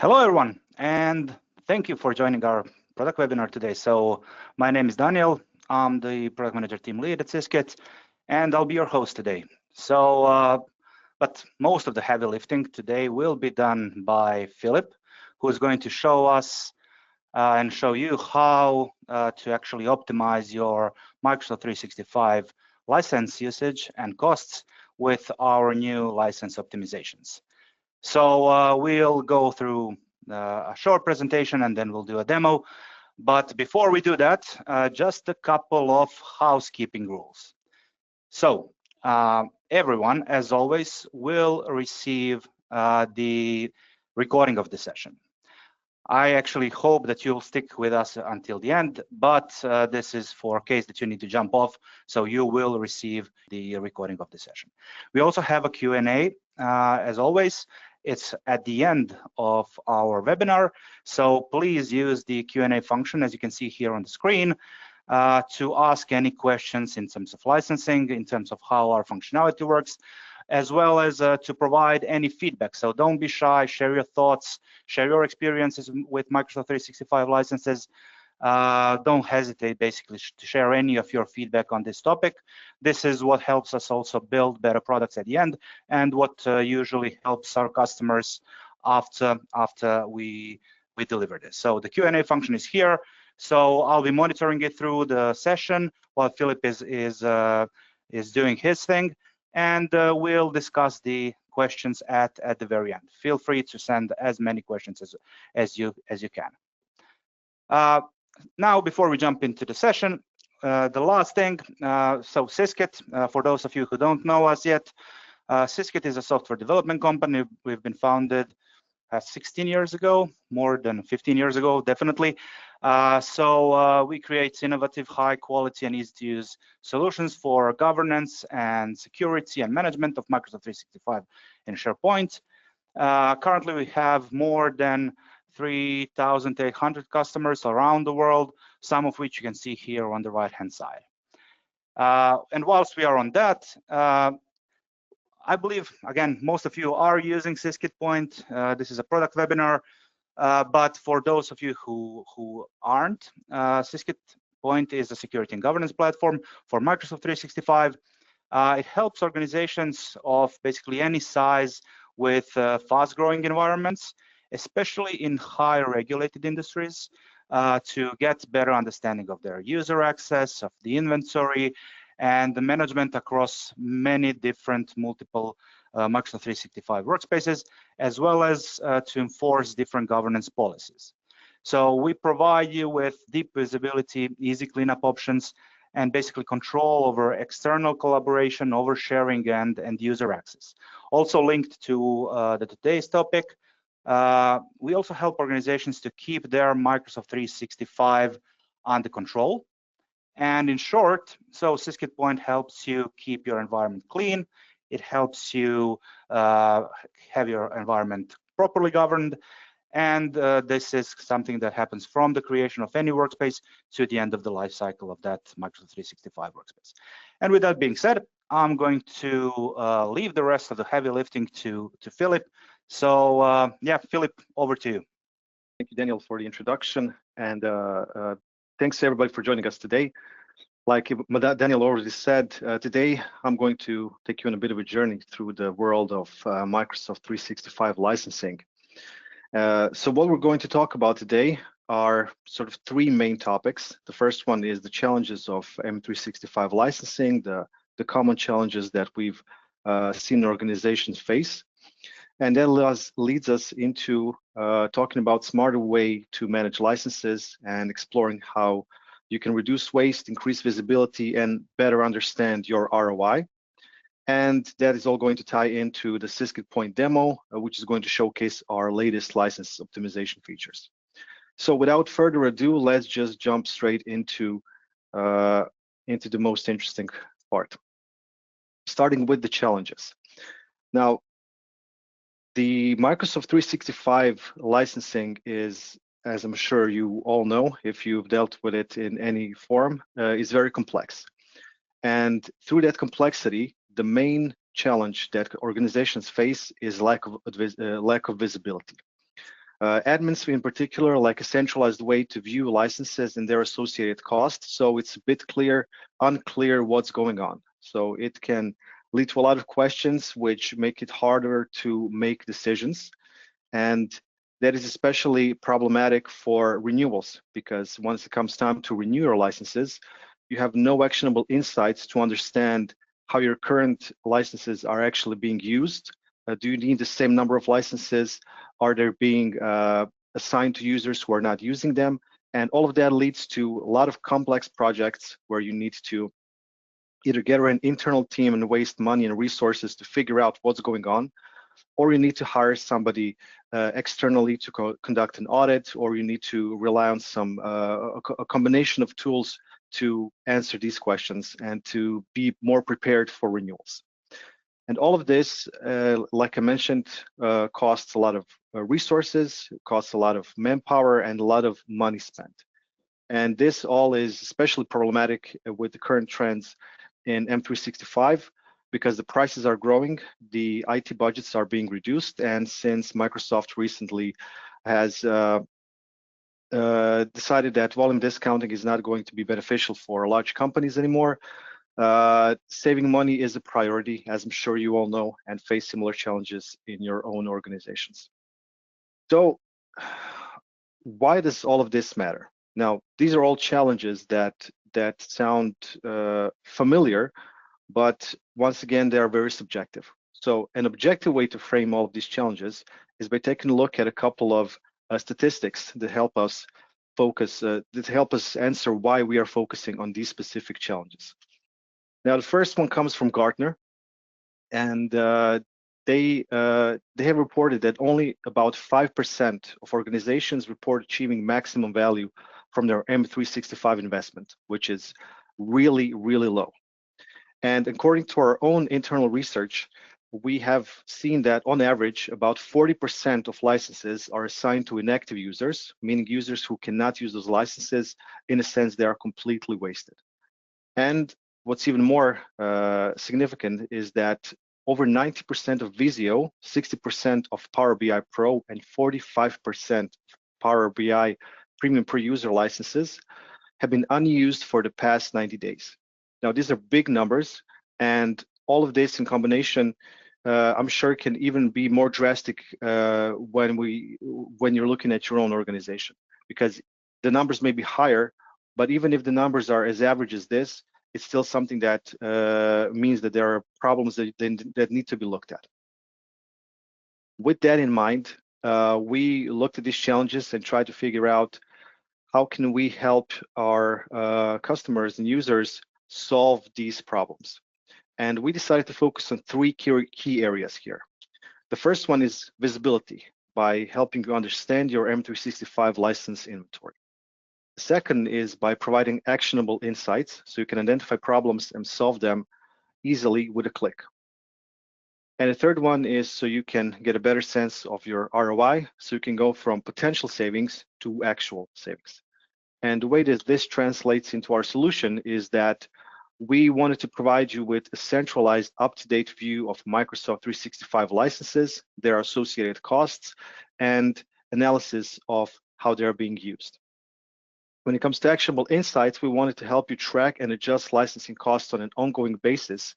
Hello, everyone, and thank you for joining our product webinar today. So my name is Daniel. I'm the product manager team lead at Syskit, and I'll be your host today. But most of the heavy lifting today will be done by Philip, who is going to show us and show you how to actually optimize your Microsoft 365 license usage and costs with our new license optimizations. So we'll go through a short presentation and then we'll do a demo. But before we do that, just a couple of housekeeping rules. So everyone, as always, will receive the recording of the session. I actually hope that you'll stick with us until the end, but this is for case that you need to jump off, so you will receive the recording of the session. We also have a Q&A, as always. It's at the end of our webinar, so please use the Q&A function, as you can see here on the screen, to ask any questions in terms of licensing, in terms of how our functionality works, as well as to provide any feedback. So don't be shy, share your thoughts, share your experiences with Microsoft 365 licenses. Don't hesitate basically to share any of your feedback on this topic. This is what helps us also build better products at the end, and what usually helps our customers after we deliver this. So the Q&A function is here. So I'll be monitoring it through the session while Philip is doing his thing, and we'll discuss the questions at the very end. Feel free to send as many questions as you can. Now, before we jump into the session, the last thing, so Syskit, for those of you who don't know us yet, Syskit is a software development company. We've been founded 16 years ago, more than 15 years ago, definitely. So we create innovative, high quality and easy to use solutions for governance and security and management of Microsoft 365 and SharePoint. Currently, we have more than 3,800 customers around the world, some of which you can see here on the right-hand side. And whilst we are on that, I believe, again, most of you are using Syskit Point. This is a product webinar, but for those of you who aren't, Syskit Point is a security and governance platform for Microsoft 365. It helps organizations of basically any size with fast-growing environments, especially in high regulated industries, to get better understanding of their user access, of the inventory, and the management across many different multiple Microsoft 365 workspaces, as well as to enforce different governance policies. So we provide you with deep visibility, easy cleanup options, and basically control over external collaboration, over sharing, and user access. Also linked to today's topic, we also help organizations to keep their Microsoft 365 under control. And in short, so Syskit Point helps you keep your environment clean. It helps you have your environment properly governed. And this is something that happens from the creation of any workspace to the end of the life cycle of that Microsoft 365 workspace. And with that being said, I'm going to leave the rest of the heavy lifting to Philip. So yeah, Philip, over to you. Thank you, Daniel, for the introduction. And thanks to everybody for joining us today. Like Daniel already said, today I'm going to take you on a bit of a journey through the world of Microsoft 365 licensing. So what we're going to talk about today are sort of three main topics. The first one is the challenges of M365 licensing, the common challenges that we've seen organizations face. And that leads us into talking about smarter way to manage licenses and exploring how you can reduce waste, increase visibility, and better understand your ROI. And that is all going to tie into the Syskit Point demo, which is going to showcase our latest license optimization features. So without further ado, let's just jump straight into the most interesting part, starting with the challenges. Now, the Microsoft 365 licensing is, as I'm sure you all know, if you've dealt with it in any form, is very complex. And through that complexity, the main challenge that organizations face is lack of visibility. Admins in particular like a centralized way to view licenses and their associated costs, so it's a bit unclear what's going on. So it can lead to a lot of questions which make it harder to make decisions. And that is especially problematic for renewals, because once it comes time to renew your licenses, you have no actionable insights to understand how your current licenses are actually being used. Do you need the same number of licenses? Are they being assigned to users who are not using them? And all of that leads to a lot of complex projects where you need to either get an internal team and waste money and resources to figure out what's going on, or you need to hire somebody externally to conduct an audit, or you need to rely on some a combination of tools to answer these questions and to be more prepared for renewals. And all of this, like I mentioned, costs a lot of resources, costs a lot of manpower, and a lot of money spent. And this all is especially problematic with the current trends in M365, because the prices are growing, the IT budgets are being reduced, and since Microsoft recently has decided that volume discounting is not going to be beneficial for large companies anymore, saving money is a priority, as I'm sure you all know, and face similar challenges in your own organizations. So why does all of this matter? Now, these are all challenges that sound familiar, but once again, they are very subjective. So an objective way to frame all of these challenges is by taking a look at a couple of statistics that help us focus, that help us answer why we are focusing on these specific challenges. Now, the first one comes from Gartner, and they have reported that only about 5% of organizations report achieving maximum value from their M365 investment, which is really, really low. And according to our own internal research, we have seen that on average, about 40% of licenses are assigned to inactive users, meaning users who cannot use those licenses. In a sense, they are completely wasted. And what's even more significant is that over 90% of Visio, 60% of Power BI Pro, and 45% Power BI Premium per user licenses have been unused for the past 90 days. Now, these are big numbers, and all of this in combination, I'm sure can even be more drastic when you're looking at your own organization, because the numbers may be higher, but even if the numbers are as average as this, it's still something that means that there are problems that need to be looked at. With that in mind, we looked at these challenges and tried to figure out how can we help our customers and users solve these problems. And we decided to focus on three key areas here. The first one is visibility, by helping you understand your M365 license inventory. The second is by providing actionable insights, so you can identify problems and solve them easily with a click. And the third one is so you can get a better sense of your ROI, so you can go from potential savings to actual savings. And the way that this translates into our solution is that we wanted to provide you with a centralized, up-to-date view of Microsoft 365 licenses, their associated costs, and analysis of how they're being used. When it comes to actionable insights, we wanted to help you track and adjust licensing costs on an ongoing basis.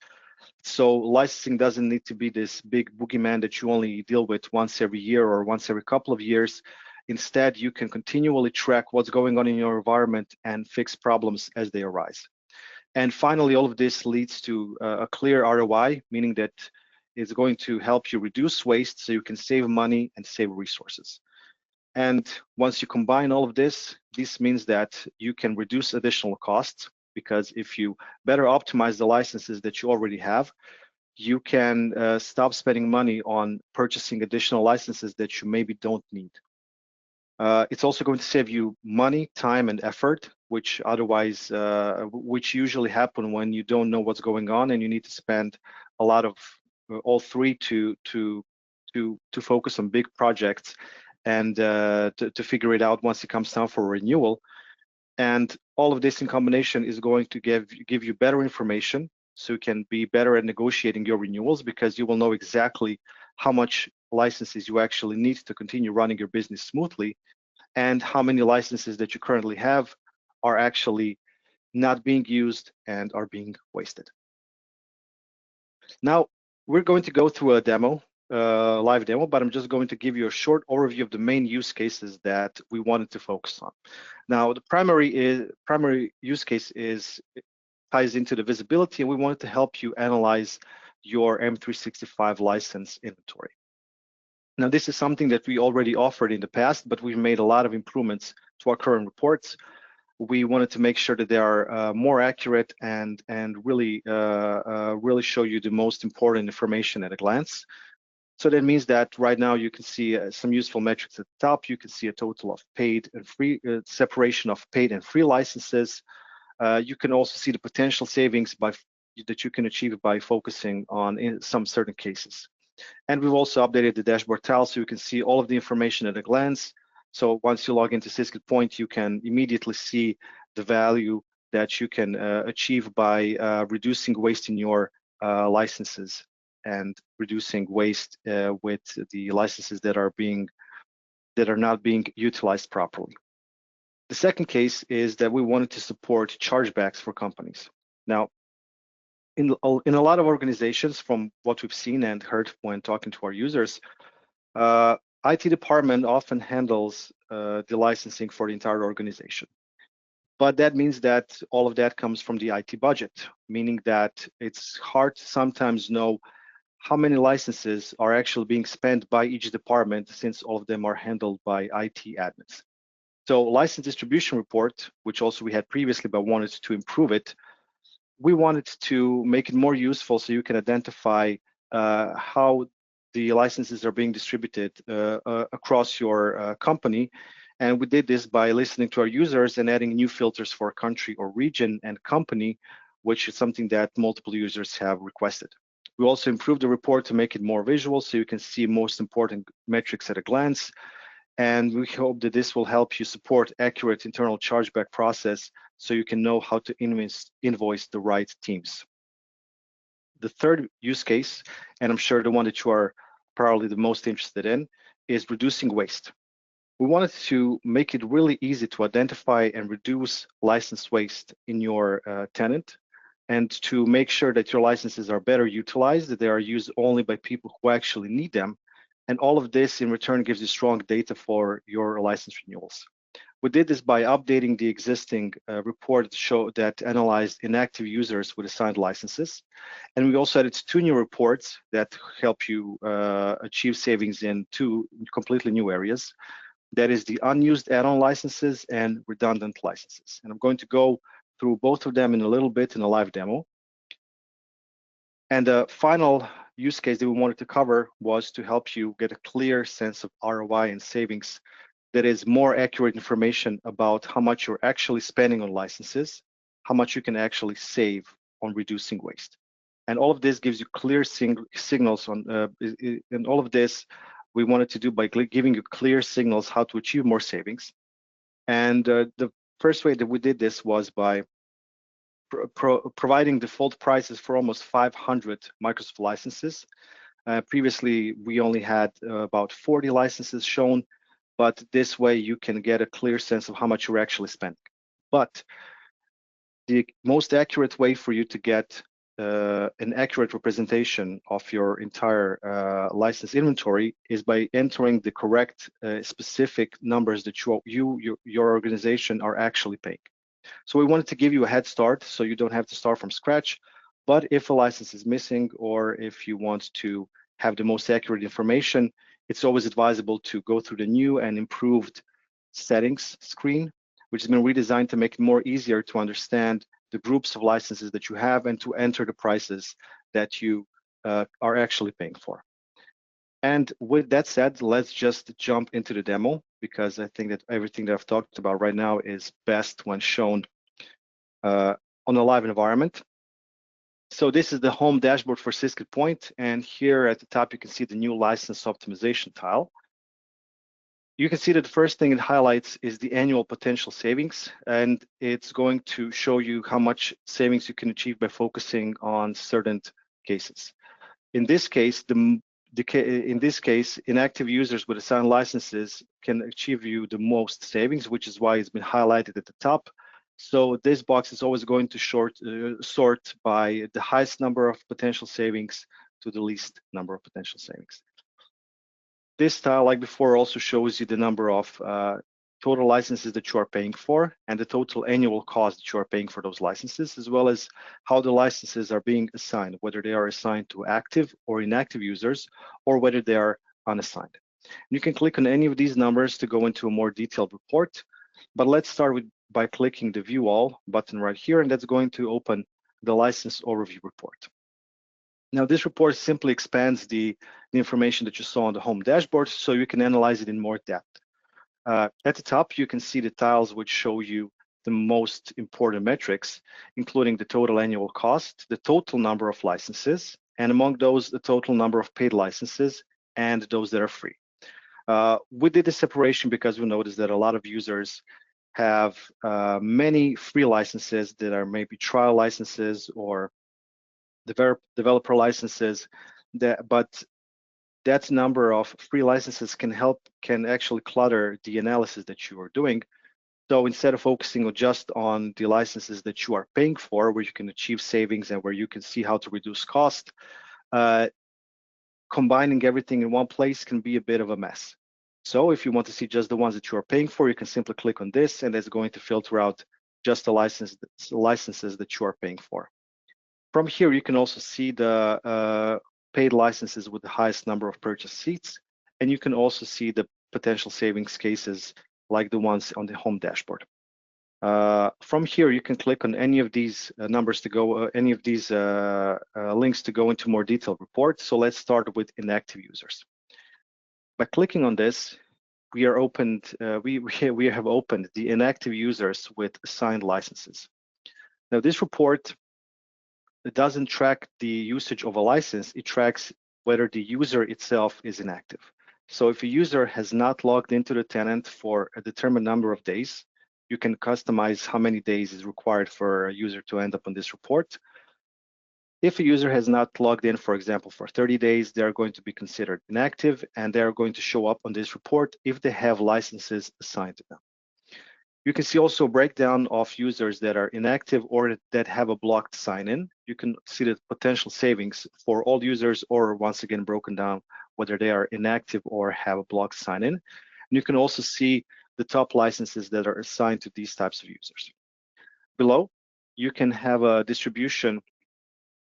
So licensing doesn't need to be this big boogeyman that you only deal with once every year or once every couple of years. Instead, you can continually track what's going on in your environment and fix problems as they arise. And finally, all of this leads to a clear ROI, meaning that it's going to help you reduce waste so you can save money and save resources. And once you combine all of this, this means that you can reduce additional costs, because if you better optimize the licenses that you already have, you can stop spending money on purchasing additional licenses that you maybe don't need. It's also going to save you money, time, and effort, which otherwise, which usually happen when you don't know what's going on and you need to spend a lot of all three to focus on big projects and to figure it out once it comes time for renewal. And all of this in combination is going to give you better information, so you can be better at negotiating your renewals, because you will know exactly how much licenses you actually need to continue running your business smoothly, and how many licenses that you currently have are actually not being used and are being wasted. Now, we're going to go through a demo, live demo, but I'm just going to give you a short overview of the main use cases that we wanted to focus on. Now, the primary use case ties into the visibility, and we wanted to help you analyze your M365 license inventory. Now, this is something that we already offered in the past, but we've made a lot of improvements to our current reports. We wanted to make sure that they are more accurate and really show you the most important information at a glance. So that means that right now you can see some useful metrics at the top. You can see a total of paid and free, separation of paid and free licenses. You can also see the potential savings that you can achieve by focusing on in some certain cases. And we've also updated the dashboard tile so you can see all of the information at a glance. So once you log into Syskit Point, you can immediately see the value that you can achieve by reducing waste in your licenses and reducing waste with the licenses that are not being utilized properly. The second case is that we wanted to support chargebacks for companies. Now, in a lot of organizations, from what we've seen and heard when talking to our users, IT department often handles the licensing for the entire organization. But that means that all of that comes from the IT budget, meaning that it's hard to sometimes know how many licenses are actually being spent by each department, since all of them are handled by IT admins. So license distribution report, which also we had previously but wanted to improve it, we wanted to make it more useful so you can identify how the licenses are being distributed across your company. And we did this by listening to our users and adding new filters for country or region and company, which is something that multiple users have requested. We also improved the report to make it more visual so you can see most important metrics at a glance. And we hope that this will help you support accurate internal chargeback process so you can know how to invoice the right teams. The third use case, and I'm sure the one that you are probably the most interested in, is reducing waste. We wanted to make it really easy to identify and reduce license waste in your tenant, and to make sure that your licenses are better utilized, that they are used only by people who actually need them. And all of this in return gives you strong data for your license renewals. We did this by updating the existing report that analyzed inactive users with assigned licenses. And we also added 2 new reports that help you achieve savings in 2 completely new areas. That is the unused add-on licenses and redundant licenses. And I'm going to go through both of them in a little bit in a live demo. And the final use case that we wanted to cover was to help you get a clear sense of ROI and savings, that is more accurate information about how much you're actually spending on licenses, how much you can actually save on reducing waste. And all of this gives you clear signals on, and all of this we wanted to do by giving you clear signals how to achieve more savings. And the first way that we did this was by providing default prices for almost 500 Microsoft licenses. Previously, we only had about 40 licenses shown, but this way you can get a clear sense of how much you're actually spending. But the most accurate way for you to get an accurate representation of your entire license inventory is by entering the correct specific numbers that your organization are actually paying. So we wanted to give you a head start so you don't have to start from scratch. But if a license is missing, or if you want to have the most accurate information, it's always advisable to go through the new and improved settings screen, which has been redesigned to make it more easier to understand the groups of licenses that you have and to enter the prices that you are actually paying for. And with that said, let's just jump into the demo, because I think that everything that I've talked about right now is best when shown on a live environment. So this is the home dashboard for Syskit Point, and here at the top you can see the new license optimization tile. You can see that the first thing it highlights is the annual potential savings, and it's going to show you how much savings you can achieve by focusing on certain cases. In this case, in this case, inactive users with assigned licenses can achieve you the most savings, which is why it's been highlighted at the top. So this box is always going to sort by the highest number of potential savings to the least number of potential savings. This tile, like before, also shows you the number of total licenses that you are paying for and the total annual cost that you are paying for those licenses, as well as how the licenses are being assigned, whether they are assigned to active or inactive users, or whether they are unassigned. You can click on any of these numbers to go into a more detailed report, but let's start by clicking the View All button right here, and that's going to open the License Overview report. Now, this report simply expands the information that you saw on the home dashboard, so you can analyze it in more depth. At the top, you can see the tiles which show you the most important metrics, including the total annual cost, the total number of licenses, and among those, the total number of paid licenses and those that are free. We did the separation because we noticed that a lot of users have many free licenses that are maybe trial licenses or developer licenses, but that number of free licenses can actually clutter the analysis that you are doing. So instead of focusing just on the licenses that you are paying for, where you can achieve savings and where you can see how to reduce cost, combining everything in one place can be a bit of a mess. So if you want to see just the ones that you are paying for, you can simply click on this, and it's going to filter out just the licenses that you are paying for. From here, you can also see the paid licenses with the highest number of purchased seats, and you can also see the potential savings cases like the ones on the home dashboard. From here, you can click on any of these numbers to go, any of these links to go into more detailed reports. So let's start with inactive users. By clicking on this, we have opened the inactive users with assigned licenses. Now, this report, it doesn't track the usage of a license, it tracks whether the user itself is inactive. So if a user has not logged into the tenant for a determined number of days, you can customize how many days is required for a user to end up on this report. If a user has not logged in, for example, for 30 days, they are going to be considered inactive, and they are going to show up on this report if they have licenses assigned to them. You can see also a breakdown of users that are inactive or that have a blocked sign-in. You can see the potential savings for all users, or once again broken down whether they are inactive or have a blocked sign-in. And you can also see the top licenses that are assigned to these types of users. Below, you can have a distribution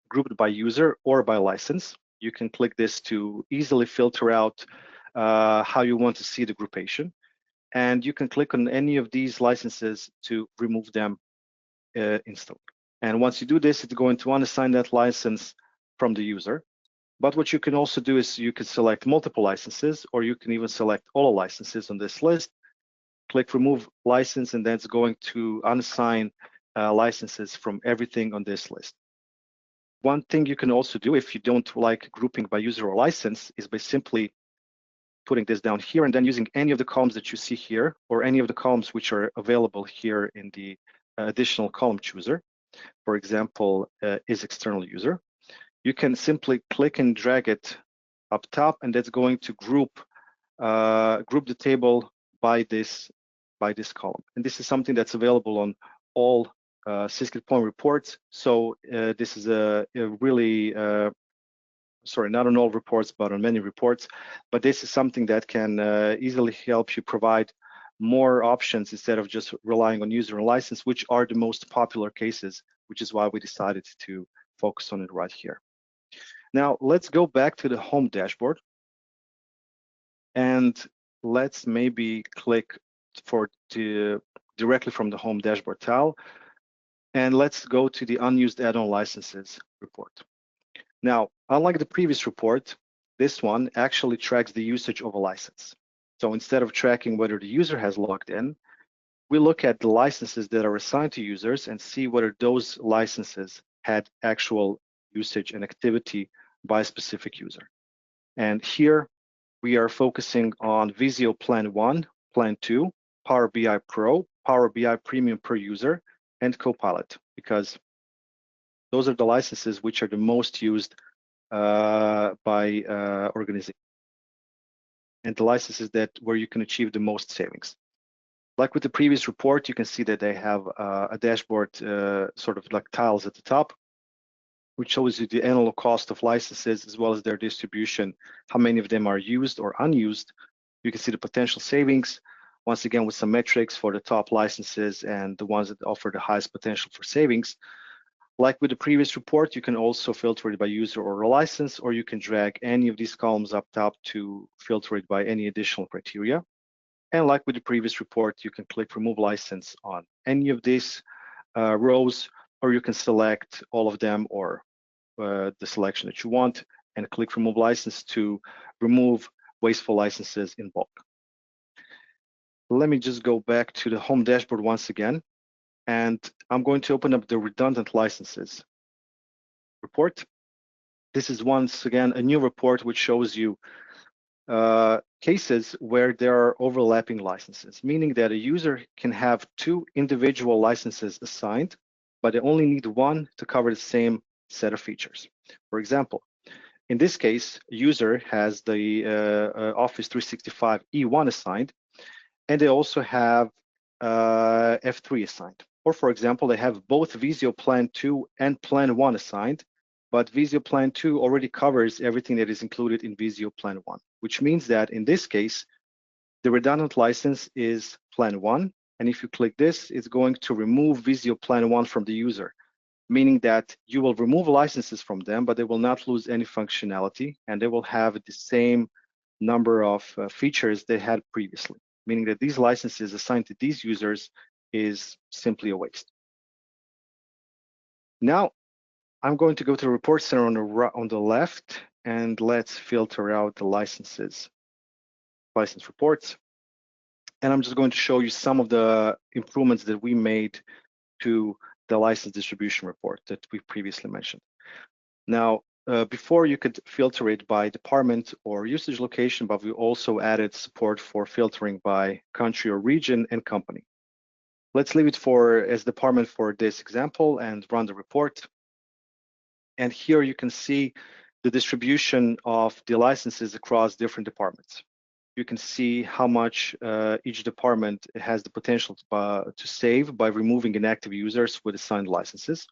grouped by user or by license. You can click this to easily filter out how you want to see the groupation. And you can click on any of these licenses to remove them instantly. And once you do this, it's going to unassign that license from the user. But what you can also do is you can select multiple licenses, or you can even select all licenses on this list, click remove license, and then it's going to unassign licenses from everything on this list. One thing you can also do if you don't like grouping by user or license is by simply putting this down here and then using any of the columns that you see here, or any of the columns which are available here in the additional column chooser. For example, is external user. You can simply click and drag it up top, and that's going to group the table by this column. And this is something that's available on all Syskit Point reports. So this is a really sorry, not on all reports, but on many reports. But this is something that can easily help you provide more options instead of just relying on user and license, which are the most popular cases, which is why we decided to focus on it right here. Now, let's go back to the home dashboard. And let's maybe click directly from the home dashboard tile. And let's go to the unused add-on licenses report. Now, unlike the previous report, this one actually tracks the usage of a license. So instead of tracking whether the user has logged in, we look at the licenses that are assigned to users and see whether those licenses had actual usage and activity by a specific user. And here we are focusing on Visio Plan 1, Plan 2, Power BI Pro, Power BI Premium per user, and Copilot, because those are the licenses which are the most used by organization, and the licenses where you can achieve the most savings. Like with the previous report, you can see that they have a dashboard, sort of like tiles at the top, which shows you the annual cost of licenses as well as their distribution, how many of them are used or unused. You can see the potential savings, once again with some metrics for the top licenses and the ones that offer the highest potential for savings. Like with the previous report, you can also filter it by user or license, or you can drag any of these columns up top to filter it by any additional criteria. And like with the previous report, you can click Remove License on any of these rows, or you can select all of them or the selection that you want and click Remove License to remove wasteful licenses in bulk. Let me just go back to the home dashboard once again, and I'm going to open up the redundant licenses report. This is once again a new report which shows you cases where there are overlapping licenses, meaning that a user can have two individual licenses assigned, but they only need one to cover the same set of features. For example, in this case, a user has the Office 365 E1 assigned, and they also have F3 assigned. Or for example, they have both Visio Plan 2 and Plan 1 assigned, but Visio Plan 2 already covers everything that is included in Visio Plan 1, which means that in this case, the redundant license is Plan 1. And if you click this, it's going to remove Visio Plan 1 from the user, meaning that you will remove licenses from them, but they will not lose any functionality, and they will have the same number of features they had previously, meaning that these licenses assigned to these users is simply a waste. Now, I'm going to go to the report center on the left, and let's filter out the license reports. And I'm just going to show you some of the improvements that we made to the license distribution report that we previously mentioned. Now, before you could filter it by department or usage location, but we also added support for filtering by country or region and company. Let's leave it as department for this example and run the report. And here you can see the distribution of the licenses across different departments. You can see how much each department has the potential to save by removing inactive users with assigned licenses.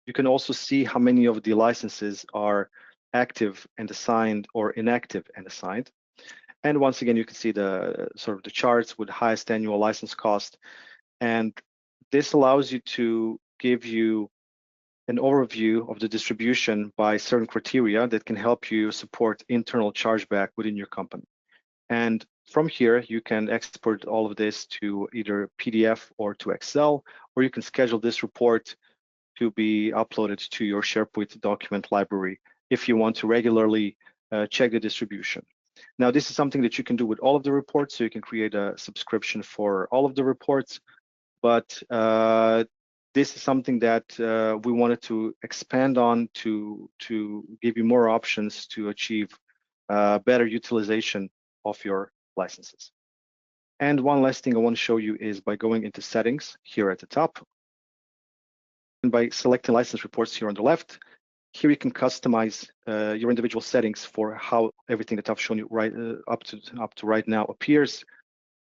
You can also see how many of the licenses are active and assigned or inactive and assigned. And once again, you can see the sort of the charts with highest annual license cost. And this allows you to give you an overview of the distribution by certain criteria that can help you support internal chargeback within your company. And from here, you can export all of this to either PDF or to Excel, or you can schedule this report to be uploaded to your SharePoint document library if you want to regularly check the distribution. Now, this is something that you can do with all of the reports, so you can create a subscription for all of the reports, but this is something that we wanted to expand on to give you more options to achieve better utilization of your licenses. And one last thing I want to show you is by going into settings here at the top, and by selecting license reports here on the left, here you can customize your individual settings for how everything that I've shown you right up to right now appears.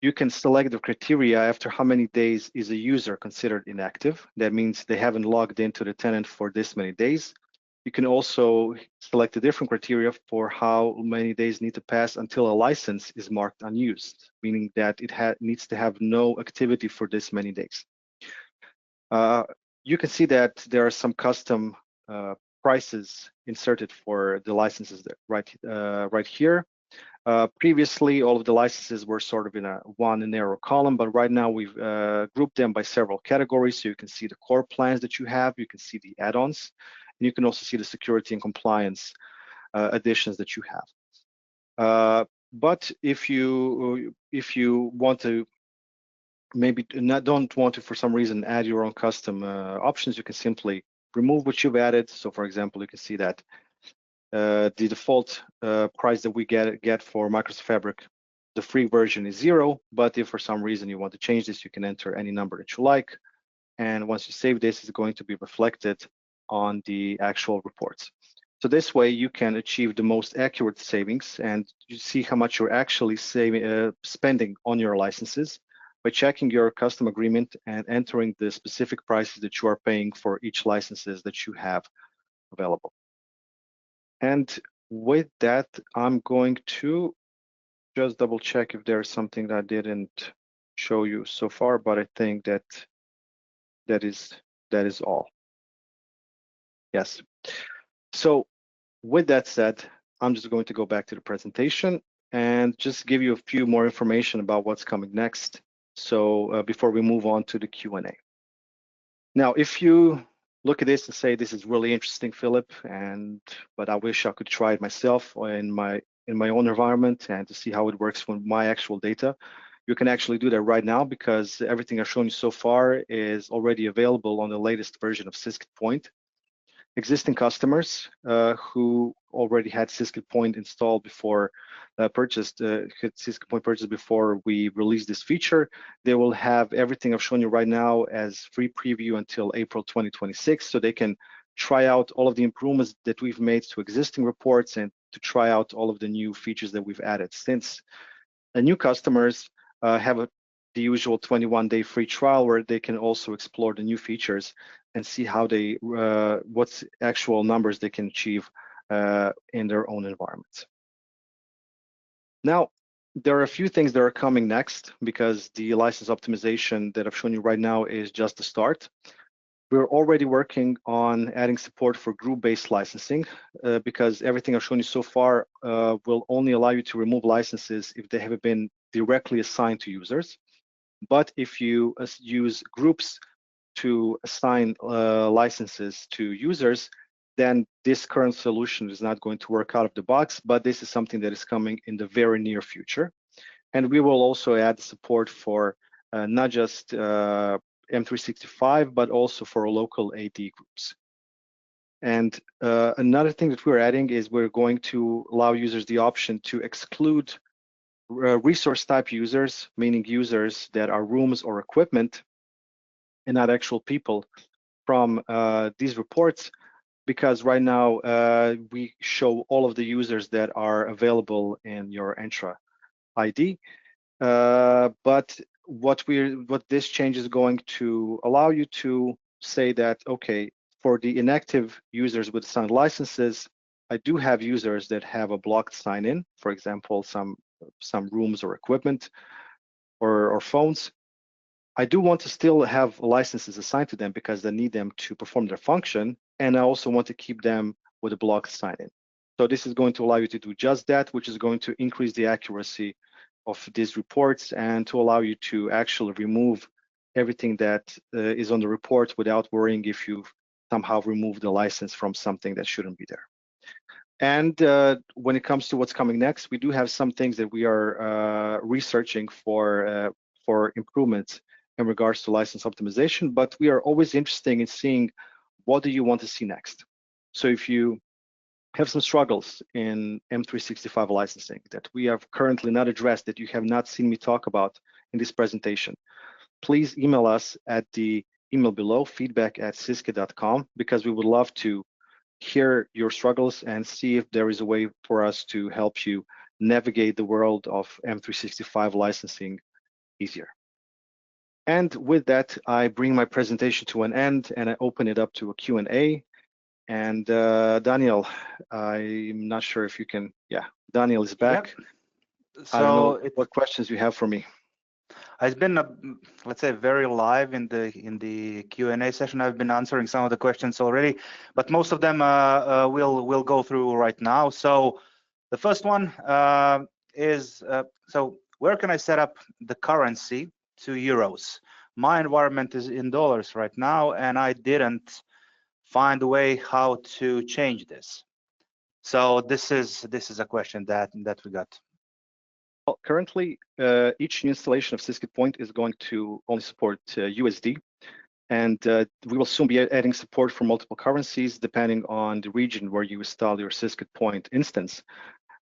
You can select the criteria after how many days is a user considered inactive. That means they haven't logged into the tenant for this many days. You can also select a different criteria for how many days need to pass until a license is marked unused, meaning that it needs to have no activity for this many days. You can see that there are some custom prices inserted for the licenses right here. Previously, all of the licenses were sort of in one narrow column, but right now we've grouped them by several categories. So you can see the core plans that you have, you can see the add-ons, and you can also see the security and compliance additions that you have. But if you want to don't want to, for some reason, add your own custom options, you can simply remove what you've added. So for example, you can see that the default price that we get for Microsoft Fabric, the free version is 0, but if for some reason you want to change this, you can enter any number that you like. And once you save this, it's going to be reflected on the actual reports. So this way you can achieve the most accurate savings, and you see how much you're actually spending on your licenses by checking your custom agreement and entering the specific prices that you are paying for each licenses that you have available. And with that, I'm going to just double check if there's something that I didn't show you so far, but I think that is all. Yes. So with that said, I'm just going to go back to the presentation and just give you a few more information about what's coming next. So before we move on to the Q&A. Now, if you look at this and say, this is really interesting, Philip, but I wish I could try it myself in my own environment and to see how it works with my actual data, you can actually do that right now, because everything I've shown you so far is already available on the latest version of Syskit Point. Existing customers who already had Syskit Point installed before purchased Syskit Point purchased before we released this feature, they will have everything I've shown you right now as free preview until April 2026, so they can try out all of the improvements that we've made to existing reports and to try out all of the new features that we've added. Since the new customers have the usual 21-day free trial where they can also explore the new features and see how they what's actual numbers they can achieve in their own environments. Now, there are a few things that are coming next, because the license optimization that I've shown you right now is just the start. We're already working on adding support for group-based licensing, because everything I've shown you so far will only allow you to remove licenses if they have been directly assigned to users. But if you use groups to assign licenses to users, then this current solution is not going to work out of the box, but this is something that is coming in the very near future. And we will also add support for not just M365, but also for local AD groups. And another thing that we're adding is we're going to allow users the option to exclude resource type users, meaning users that are rooms or equipment and not actual people, from these reports, because right now we show all of the users that are available in your Entra ID. But what this change is going to allow you to say that, okay, for the inactive users with assigned licenses, I do have users that have a blocked sign-in, for example, some rooms or equipment or phones. I do want to still have licenses assigned to them because I need them to perform their function, and I also want to keep them with a blocked sign-in. So this is going to allow you to do just that, which is going to increase the accuracy of these reports and to allow you to actually remove everything that is on the report without worrying if you've somehow removed the license from something that shouldn't be there. And when it comes to what's coming next, we do have some things that we are researching for improvements in regards to license optimization, but we are always interested in seeing what do you want to see next. So if you have some struggles in M365 licensing that we have currently not addressed, that you have not seen me talk about in this presentation, please email us at the email below, feedback@syskit.com, because we would love to hear your struggles and see if there is a way for us to help you navigate the world of M365 licensing easier. And with that, I bring my presentation to an end and I open it up to a Q&A. And Daniel, I'm not sure if you can, yeah, Daniel is back. Yep. So I don't know what questions you have for me. It's been, let's say, very live in the Q&A session. I've been answering some of the questions already, but most of them we'll go through right now. So the first one is, so where can I set up the currency to euros? My environment is in dollars right now, and I didn't find a way how to change this. So this is a question that we got. Well, currently, each new installation of Syskit Point is going to only support USD, and we will soon be adding support for multiple currencies depending on the region where you install your Syskit Point instance.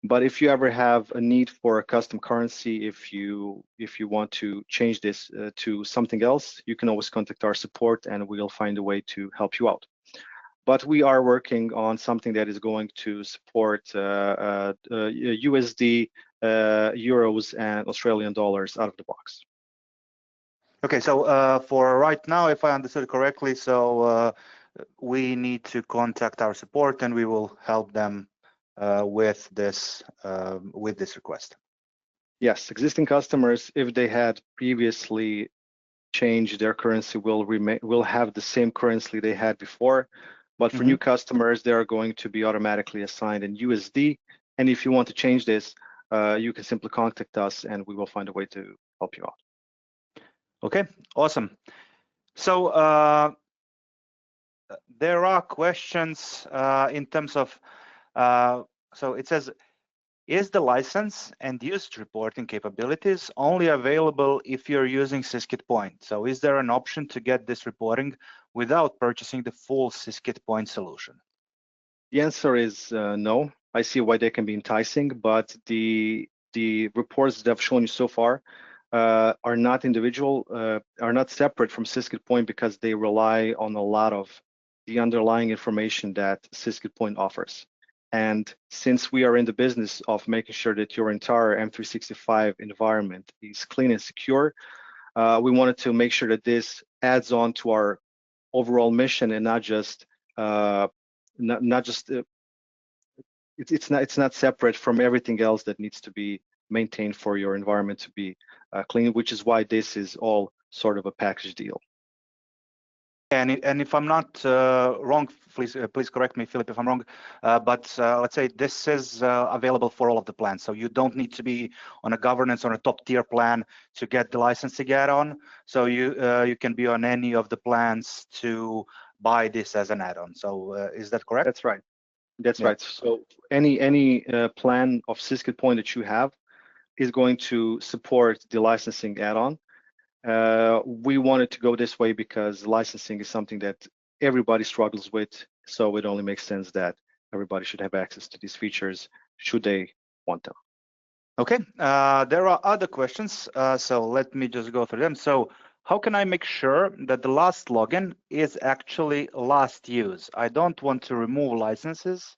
But if you ever have a need for a custom currency, if you want to change this to something else, you can always contact our support and we'll find a way to help you out. but we are working on something that is going to support USD, euros, and Australian dollars out of the box. Okay, so for right now, if I understood correctly, so we need to contact our support and we will help them with this request. Yes, existing customers, if they had previously changed their currency, will have the same currency they had before. But for new customers, they are going to be automatically assigned in USD. And if you want to change this, you can simply contact us and we will find a way to help you out. Okay, awesome. So there are questions in terms of, so it says, is the license and use reporting capabilities only available if you're using Syskit Point? So is there an option to get this reporting without purchasing the full Syskit Point solution? The answer is no. I see why they can be enticing, but the reports that I've shown you so far are not individual, are not separate from Syskit Point because they rely on a lot of the underlying information that Syskit Point offers. And since we are in the business of making sure that your entire M365 environment is clean and secure, we wanted to make sure that this adds on to our overall mission and not just it's not separate from everything else that needs to be maintained for your environment to be clean, which is why this is all sort of a package deal. And if I'm not wrong, please correct me, Philip, if I'm wrong. But let's say this is available for all of the plans, so you don't need to be on a governance on a top tier plan to get the licensing add-on. So you can be on any of the plans to buy this as an add-on. So is that correct? That's right. That's right. So any plan of Syskit Point that you have is going to support the licensing add-on. We wanted to go this way because licensing is something that everybody struggles with, so it only makes sense that everybody should have access to these features should they want them. Okay, there are other questions, so let me just go through them. So how can I make sure that the last login is actually last use? I don't want to remove licenses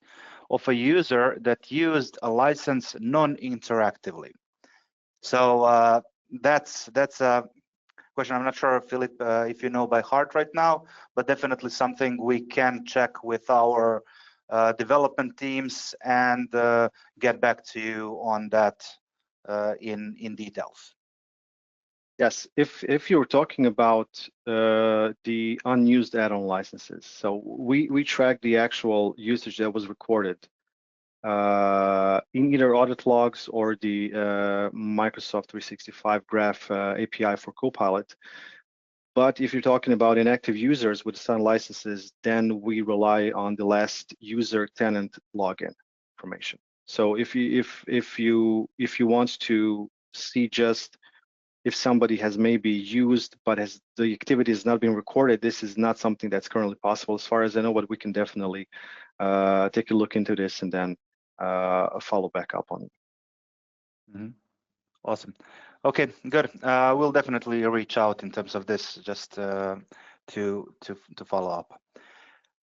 of a user that used a license non-interactively. So that's a question. I'm not sure, Philip, if you know by heart right now, but definitely something we can check with our development teams and get back to you on that in details. Yes, if you're talking about the unused add-on licenses, so we track the actual usage that was recorded in either audit logs or the Microsoft 365 Graph API for Copilot. But if you're talking about inactive users with assigned licenses, then we rely on the last user tenant login information. So if you want to see just if somebody has maybe used but the activity has not been recorded, this is not something that's currently possible as far as I know, but we can definitely take a look into this and then follow back up on it. Mm-hmm. Awesome. Okay, good. We'll definitely reach out in terms of this just to follow up.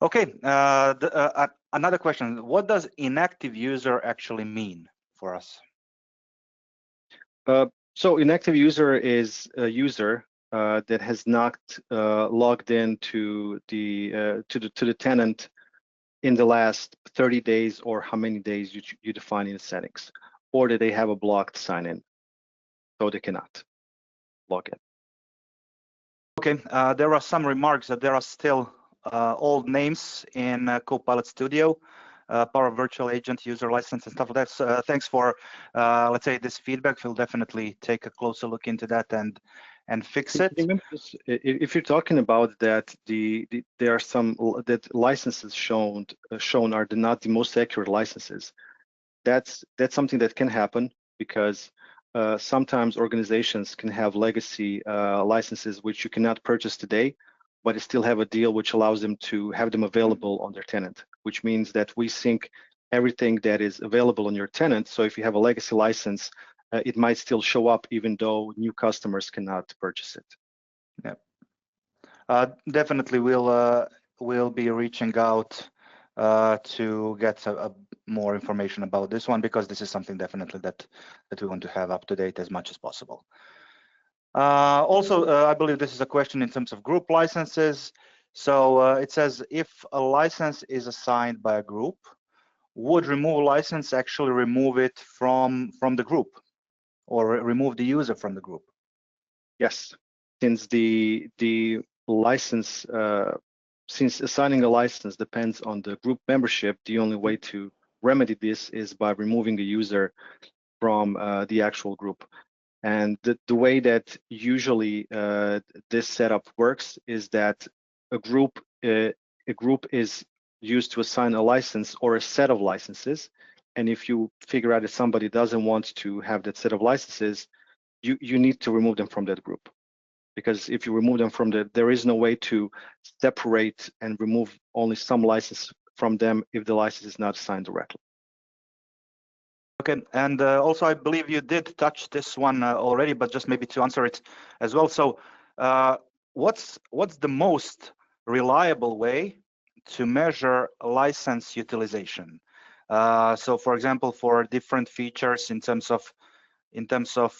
Okay, another question. What does inactive user actually mean for us? So inactive user is a user that has not logged in to the tenant in the last 30 days or how many days you define in the settings, or that they have a blocked sign-in, so they cannot log in. Okay, there are some remarks that there are still old names in Copilot Studio, Power Virtual Agent, user license, and stuff like that. So, thanks for, let's say, this feedback. We'll definitely take a closer look into that and fix it. If you're talking about that, there are some that licenses shown are not the most accurate licenses. That's something that can happen because sometimes organizations can have legacy licenses which you cannot purchase today, but they still have a deal which allows them to have them available on their tenant, which means that we sync everything that is available on your tenant. So if you have a legacy license, it might still show up even though new customers cannot purchase it. Yeah, definitely we'll will be reaching out to get more information about this one, because this is something definitely that we want to have up to date as much as possible. Also, I believe this is a question in terms of group licenses. So it says, if a license is assigned by a group, would remove license actually remove it from the group, or remove the user from the group? Yes, since the license, since assigning a license depends on the group membership, the only way to remedy this is by removing a user from the actual group. And the way that usually this setup works is that a group is used to assign a license or a set of licenses. And if you figure out that somebody doesn't want to have that set of licenses, you need to remove them from that group. Because if you remove them from there is no way to separate and remove only some license from them if the license is not assigned directly. Okay, and also I believe you did touch this one already, but just maybe to answer it as well. So what's the most reliable way to measure license utilization? So for example, for different features in terms of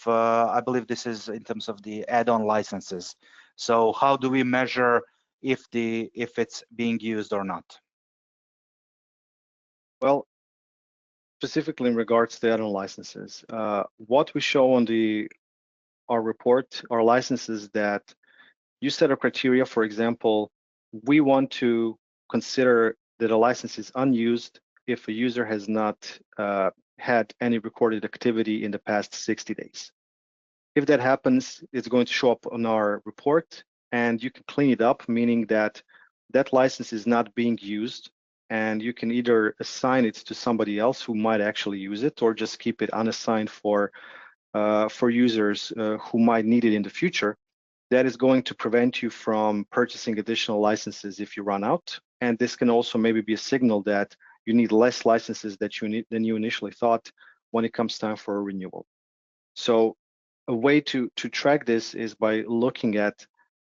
I believe this is in terms of the add-on licenses. So how do we measure if it's being used or not? Well, specifically in regards to add-on licenses, what we show on our report are licenses that you set a criteria. For example, we want to consider that a license is unused if a user has not had any recorded activity in the past 60 days. If that happens, it's going to show up on our report, and you can clean it up, meaning that that license is not being used, and you can either assign it to somebody else who might actually use it, or just keep it unassigned for users who might need it in the future. That is going to prevent you from purchasing additional licenses if you run out. And this can also maybe be a signal that you need less licenses than you initially thought when it comes time for a renewal. So a way to track this is by looking at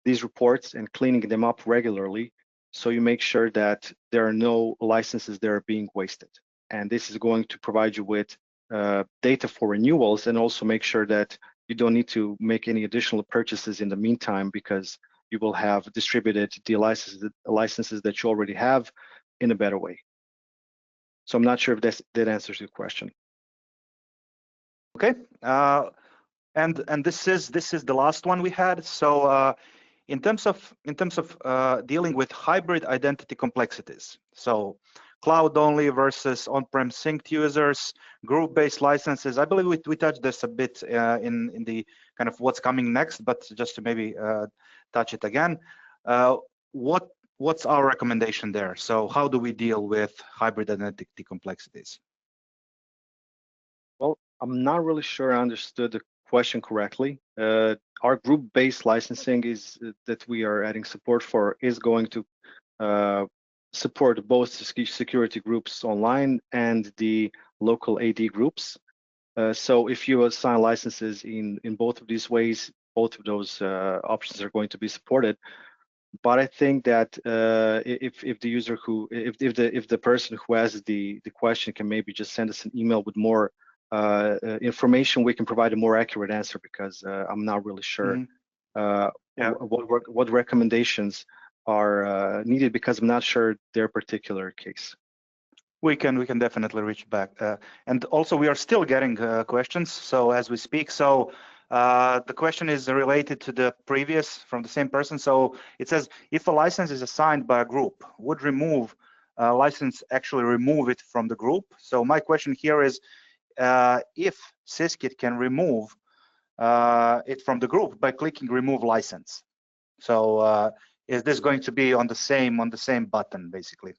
these reports and cleaning them up regularly, so you make sure that there are no licenses that are being wasted. And this is going to provide you with data for renewals, and also make sure that you don't need to make any additional purchases in the meantime, because you will have distributed the licenses that you already have in a better way. So I'm not sure if that answers your question. Okay, and this is the last one we had. So in terms of dealing with hybrid identity complexities, so cloud only versus on-prem synced users, group-based licenses. I believe we touched this a bit in the kind of what's coming next, but just to maybe touch it again. What's our recommendation there? So how do we deal with hybrid identity complexities? Well, I'm not really sure I understood the question correctly. Our group-based licensing is that we are adding support for is going to support both security groups online and the local AD groups. So if you assign licenses in both of these ways, both of those options are going to be supported. But I think that if the user if the person who has the question can maybe just send us an email with more information, we can provide a more accurate answer, because I'm not really sure what recommendations are needed, because I'm not sure their particular case. We can definitely reach back, and also we are still getting questions. So as we speak, so the question is related to the previous from the same person. So it says, if a license is assigned by a group, would remove license actually remove it from the group? So my question here is, if Syskit can remove it from the group by clicking remove license. So is this going to be on the same button basically?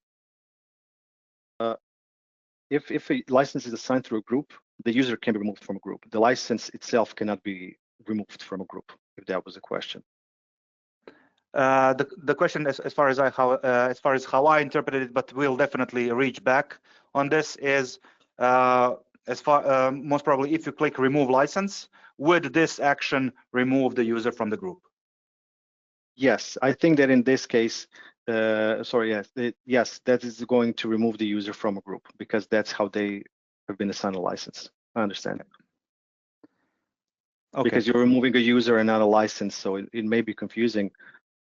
If a license is assigned through a group, the user can be removed from a group. The license itself cannot be removed from a group, if that was a question. The question, as far as how I interpreted it, but we'll definitely reach back on this, is most probably if you click remove license, would this action remove the user from the group? Yes, I think that in this case, sorry, yes, that is going to remove the user from a group because that's how they have been assigned a license. I understand. Okay. Because you're removing a user and not a license, so it may be confusing,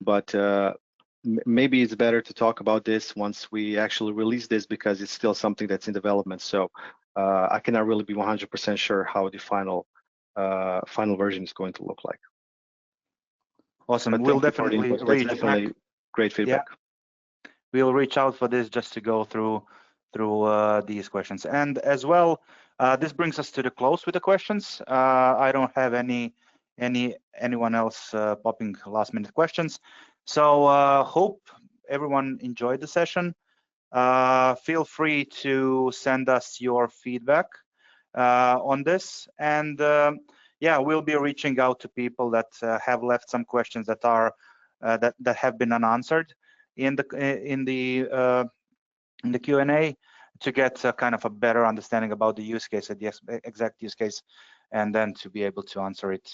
but maybe it's better to talk about this once we actually release this because it's still something that's in development. So I cannot really be 100% sure how the final version is going to look like. Awesome. But We'll thank you for the definitely input. That's reach definitely back. great feedback. Yeah. We'll reach out for this just to go through these questions. And as well, this brings us to the close with the questions. I don't have anyone else popping last minute questions. So hope everyone enjoyed the session. Feel free to send us your feedback on this, and yeah, we'll be reaching out to people that have left some questions that are that have been unanswered in the Q&A to get kind of a better understanding about the use case, the exact use case, and then to be able to answer it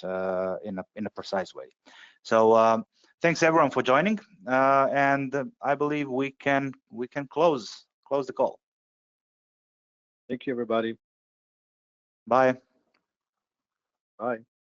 in a precise way. So thanks everyone for joining, and I believe we can close the call. Thank you, everybody. Bye. Bye.